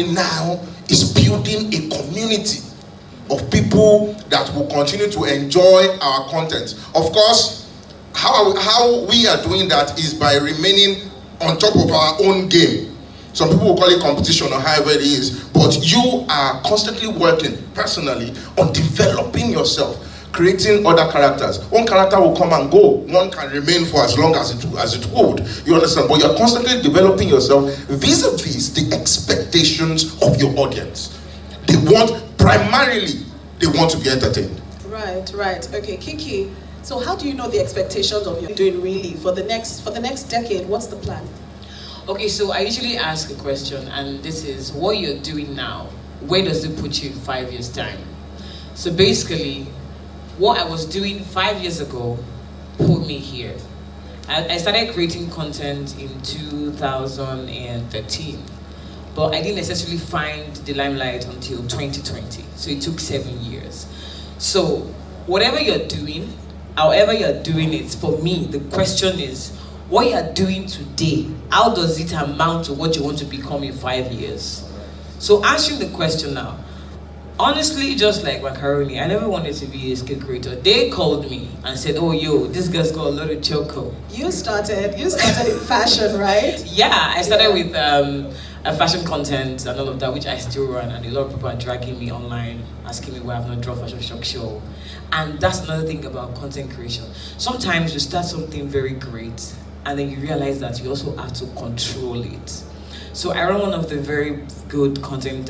doing now is building a community of people that will continue to enjoy our content. Of course, how we are doing that is by remaining on top of our own game. Some people will call it competition or however it is, but you are constantly working personally on developing yourself, creating other characters. One character will come and go, one can remain for as long as it would. You understand? But you're constantly developing yourself vis-a-vis the expectations of your audience. They want to be entertained. Right. Okay, Kiekie. So how do you know the expectations of your doing really for the next decade? What's the plan? Okay, so I usually ask a question, and this is what you're doing now. Where does it put you in 5 years' time? So basically, what I was doing 5 years ago put me here. I started creating content in 2013, but I didn't necessarily find the limelight until 2020. So it took 7 years. So whatever you're doing, however you're doing it, for me, the question is, what you're doing today, how does it amount to what you want to become in 5 years? So answering the question now, honestly, just like Macaroni, I never wanted to be a skit creator. They called me and said, oh, yo, this guy's got a lot of choco. You started in fashion, right? Yeah, I started with fashion content and all of that, which I still run, and a lot of people are dragging me online, asking me why I've not drawn Fashion Shock Show. And that's another thing about content creation. Sometimes you start something very great, and then you realize that you also have to control it. So I run one of the very good content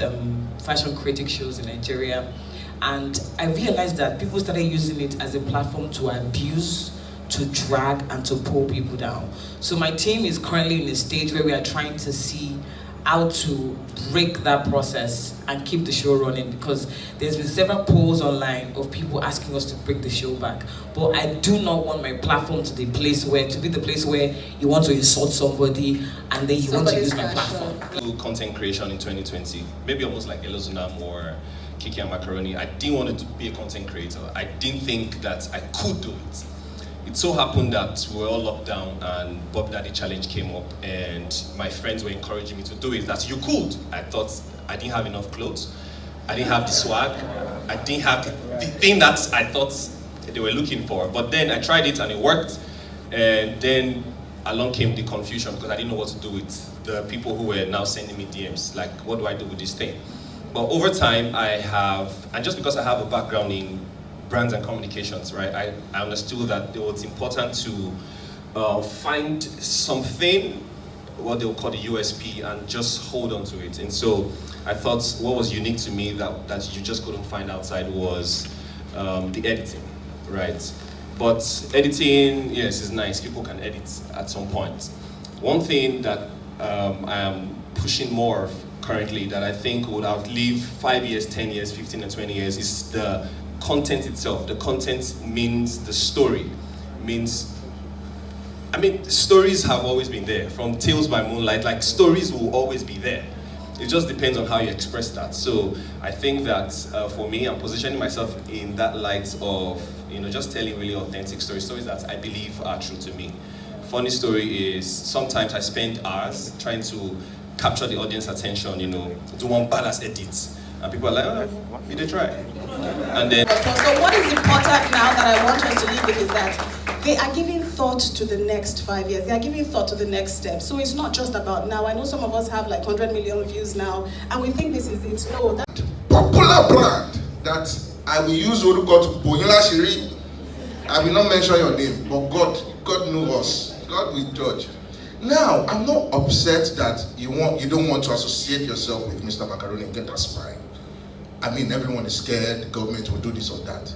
fashion critic shows in Nigeria, and I realized that people started using it as a platform to abuse, to drag, and to pull people down. So my team is currently in a stage where we are trying to see how to break that process and keep the show running, because there's been several polls online of people asking us to break the show back. But I do not want my platform to be the place where you want to insult somebody and then you want to use my platform. Do content creation in 2020, maybe almost like Elozonam or Kiekie and Macaroni. I didn't want to be a content creator. I didn't think that I could do it. It so happened that we were all locked down and Bob Daddy Challenge came up, and my friends were encouraging me to do it, that you could. I thought I didn't have enough clothes. I didn't have the swag. I didn't have the thing that I thought they were looking for. But then I tried it and it worked. And then along came the confusion, because I didn't know what to do with the people who were now sending me DMs. Like, what do I do with this thing? But over time, and just because I have a background in brands and communications, right? I understood that it was important to find something, what they will call the USP, and just hold on to it. And so I thought what was unique to me that you just couldn't find outside was the editing, right? But editing, yes, is nice. People can edit at some point. One thing that I am pushing more of currently that I think would outlive 5 years, 10 years, 15 and 20 years is the content itself. The content means the story. Stories have always been there. From Tales by Moonlight, like, stories will always be there. It just depends on how you express that. So I think that for me, I'm positioning myself in that light of, just telling really authentic stories that I believe are true to me. Funny story is, sometimes I spend hours trying to capture the audience attention, do one badass edit. And people are like, oh, we did try. And then... So what is important now that I want us to leave with is that they are giving thought to the next 5 years. They are giving thought to the next step. So it's not just about now. I know some of us have like 100 million views now, and we think this is it. No. Popular brand that I will use what got Boyila Shiri. I will not mention your name, but God knows us. God will judge. Now, I'm not upset that you don't want to associate yourself with Mr. Macaroni. Again, that's fine. Everyone is scared, the government will do this or that.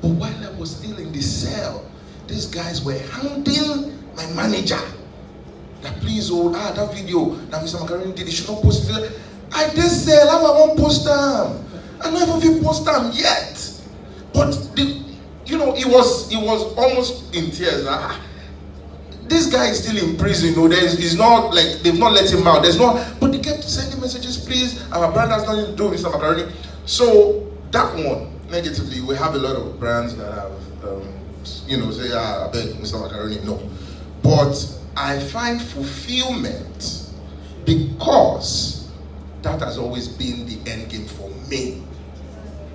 But while I was still in the cell, these guys were hounding my manager. That please, that video that Mr. Macaroni did, you should not post it. I did say, I won't post them. I never will post them yet. But, it was almost in tears. This guy is still in prison, it's not like they've not let him out. But they kept sending messages, please, our brand has nothing to do with Mr. Macaroni. So that one, negatively, we have a lot of brands that have, say, I beg Mr. Macaroni, no. But I find fulfillment because that has always been the end game for me.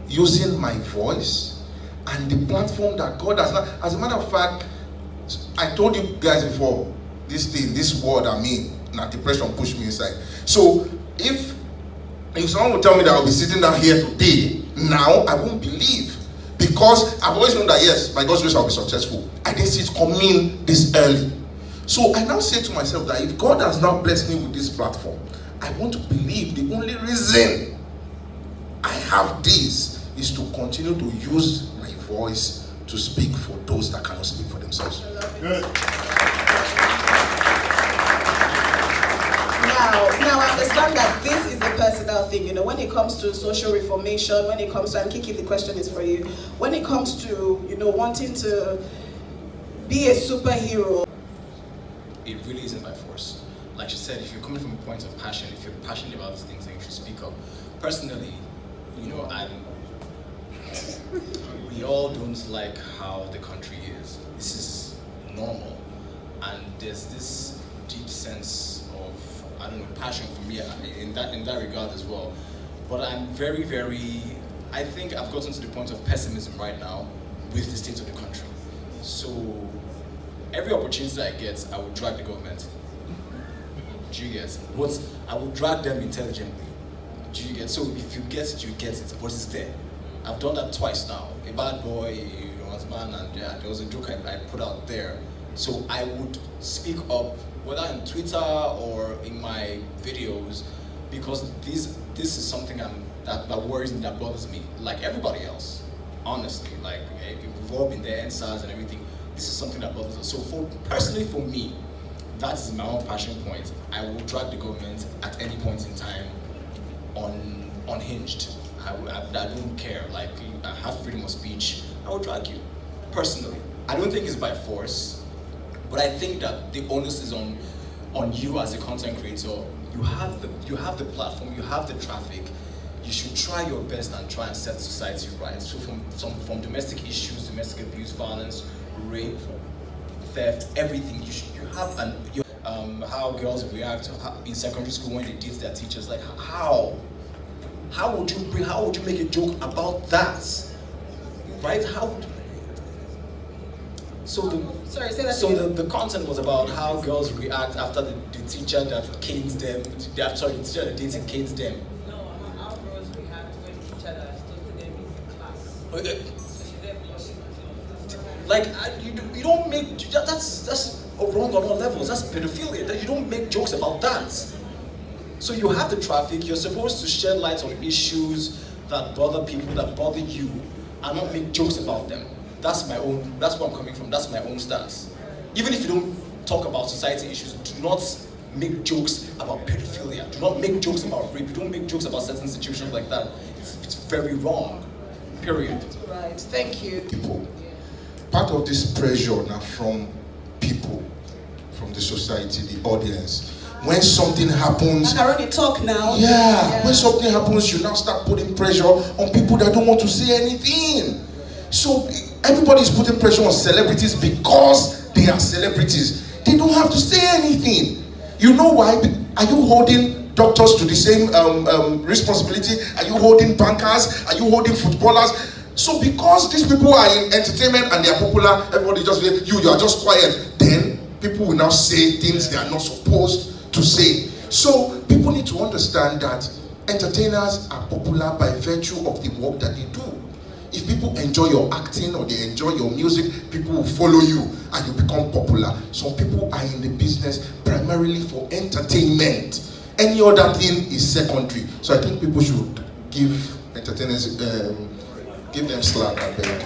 Using my voice and the platform that God has not. As a matter of fact, I told you guys before, this word I mean, now depression pushed me inside. So if someone would tell me that I'll be sitting down here today, now I won't believe. Because I've always known that yes, by God's grace I'll be successful. I didn't see it coming this early. So I now say to myself that if God has now blessed me with this platform, I want to believe the only reason I have this is to continue to use my voice to speak for those that cannot speak for themselves. Good. Now I understand that this is a personal thing, you know, when it comes to social reformation, when it comes to, and Kiekie, the question is for you, when it comes to, you know, wanting to be a superhero. It really isn't by force. Like she said, if you're coming from a point of passion, if you're passionate about these things, then you should speak up. Personally, you know, we all don't like how the country is. This is normal. And there's this deep sense of, I don't know, passion for me in that regard as well. But I'm very, I think I've gotten to the point of pessimism right now with the state of the country. So every opportunity that I get, I will drag the government. Do you get? I will drag them intelligently. Do you get? So if you get it, you get it. But it's there. I've done that twice now. A bad boy, you know, as man, and yeah, there was a joke I put out there. So I would speak up, whether on Twitter or in my videos, because this is something that worries me, that bothers me, like everybody else. Honestly, like we've all been there, NSAS and everything. This is something that bothers us. So personally for me, that is my own passion point. I will drag the government at any point in time unhinged. I don't care. Like, I have freedom of speech. I will drag you. Personally, I don't think it's by force, but I think that the onus is on you as a content creator. You have the platform. You have the traffic. You should try your best and try and set society right. So from domestic issues, domestic abuse, violence, rape, theft, everything. You have how girls react in secondary school when they date their teachers. Like how would you make a joke about that? Right? The content was about how girls react after the teacher that canes them. The teacher that dating canes them. No, how girls react when the teacher that toasted them is in class. Like you don't make that's wrong on all levels. That's pedophilia. That you don't make jokes about that. So you have the traffic. You're supposed to shed light on issues that bother people, that bother you, and not make jokes about them. That's where I'm coming from. That's my own stance. Even if you don't talk about society issues, do not make jokes about pedophilia. Do not make jokes about rape. Don't make jokes about certain situations like that. It's very wrong. Period. Right. Thank you. People. Part of this pressure now from people, from the society, the audience. When something happens, Macaroni, talk now. Yeah, when something happens, you now start putting pressure on people that don't want to say anything. So everybody is putting pressure on celebrities because they are celebrities. They don't have to say anything. You know why? Are you holding doctors to the same responsibility? Are you holding bankers? Are you holding footballers? So because these people are in entertainment and they are popular, everybody just you are just quiet. Then people will now say things they are not supposed to say. So people need to understand that entertainers are popular by virtue of the work that they do. If people enjoy your acting or they enjoy your music, people will follow you and you become popular. Some people are in the business primarily for entertainment. Any other thing is secondary. So I think people should give entertainers, give them slack, I beg.